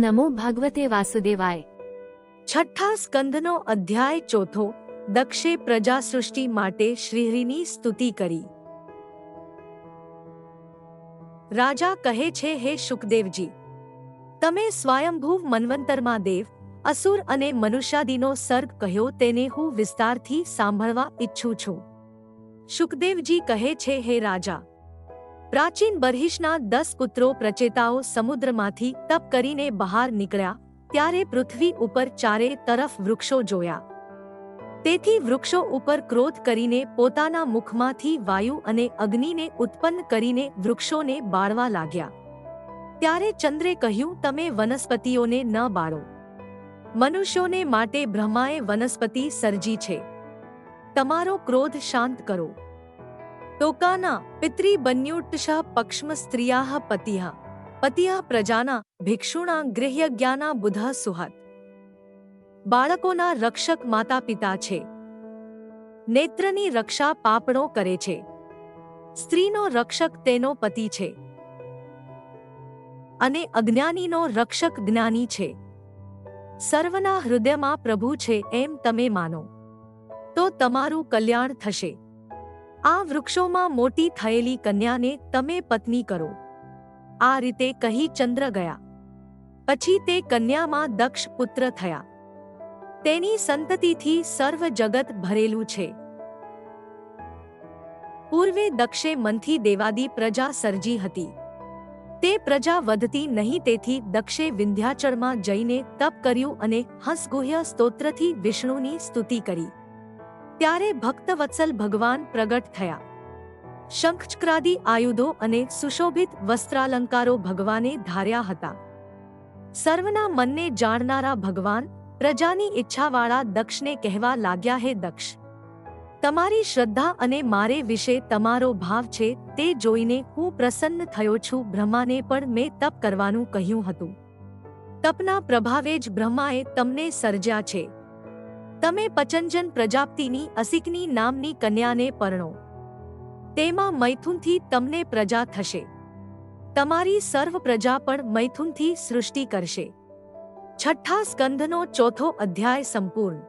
નમો ભગવતે વાસુદેવાય। છઠ્ઠા સ્કંધનો અધ્યાય ચોથો। દક્ષે પ્રજા સૃષ્ટિ માટે શ્રીહરિની સ્તુતિ કરી। રાજા કહે છે, હે શુકદેવજી, તમે સ્વયંભૂ મન્વંતરમાં દેવ, અસુર અને મનુષ્યાદિનો સર્ગ કહ્યો તેને હું વિસ્તારથી સાંભળવા ઈચ્છું છું। શુકદેવજી કહે છે, હે રાજા, પ્રાચીન બર્હિષના 10 પુત્રો પ્રચેતાઓ સમુદ્રમાંથી તપ કરીને બહાર નીકળ્યા ત્યારે પૃથ્વી ઉપર ચારે તરફ વૃક્ષો જોયા। તેથી વૃક્ષો ઉપર ક્રોધ કરીને પોતાના મુખમાંથી વાયુ અને અગ્નિને ઉત્પન્ન કરીને વૃક્ષોને બાળવા લાગ્યા। ત્યારે ચંદ્રે કહ્યું, તમે વનસ્પતિઓને ન બાળો, મનુષ્યોને માટે બ્રહ્માએ વનસ્પતિ સર્જી છે, તમારો ક્રોધ શાંત કરો। ટોકાના પિતરી બન્યુટશ પક્ષ્મ સ્ત્રિયાઃ પતિઃ પતિઃ પ્રજાના ભિક્ષુણા ગૃહ્યજ્ઞાના બુધઃ સુહત। બાળકોના રક્ષક માતા પિતા છે, નેત્રની રક્ષા પાપણો કરે છે, સ્ત્રીનો રક્ષક તેનો પતિ છે, અને અજ્ઞાનીનો રક્ષક જ્ઞાની છે। સર્વના હૃદયમાં પ્રભુ છે એમ તમે માનો તો તમારું કલ્યાણ થશે। આ વૃક્ષોમાં મોટી થયેલી કન્યાને તમે પત્ની કરો। આ રીતે કહી ચંદ્ર ગયા। પછી તે કન્યામાં દક્ષ પુત્ર થયા। તેની સંતતિથી સર્વ જગત ભરેલું છે। પૂર્વે દક્ષે મનથી દેવાદી પ્રજા સર્જી હતી। તે પ્રજા વધતી નહીં, તેથી દક્ષે વિંધ્યાચળમાં જઈને તપ કર્યું અને હંસગુહ્ય સ્તોત્રથી વિષ્ણુની સ્તુતિ કરી। ત્યારે ભક્તવત્સલ ભગવાન પ્રગટ થયા। શંખચક્રાદિ આયુધો અને સુશોભિત વસ્ત્રાલંકારો ભગવાને ધાર્યા હતા। સર્વના મનને જાણનારા ભગવાન પ્રજાની ઈચ્છાવાળા દક્ષને કહેવા લાગ્યા, હે દક્ષ, તમારી શ્રદ્ધા અને મારે વિશે તમારો ભાવ છે તે જોઈને હું પ્રસન્ન થયો છું। બ્રહ્માને પણ મેં તપ કરવાનું કહ્યું હતું। તપના પ્રભાવે જ બ્રહ્માએ તમને સર્જ્યા છે। તમે પચંજન પ્રજાપતિની અસિકની નામની કન્યાને પરણો, તેમાં મૈથુનથી તમને પ્રજા થશે। તમારી સર્વ પ્રજા પણ મૈથુનથી સૃષ્ટિ કરશે। છઠ્ઠા સ્કંધનો ચોથો અધ્યાય સંપૂર્ણ।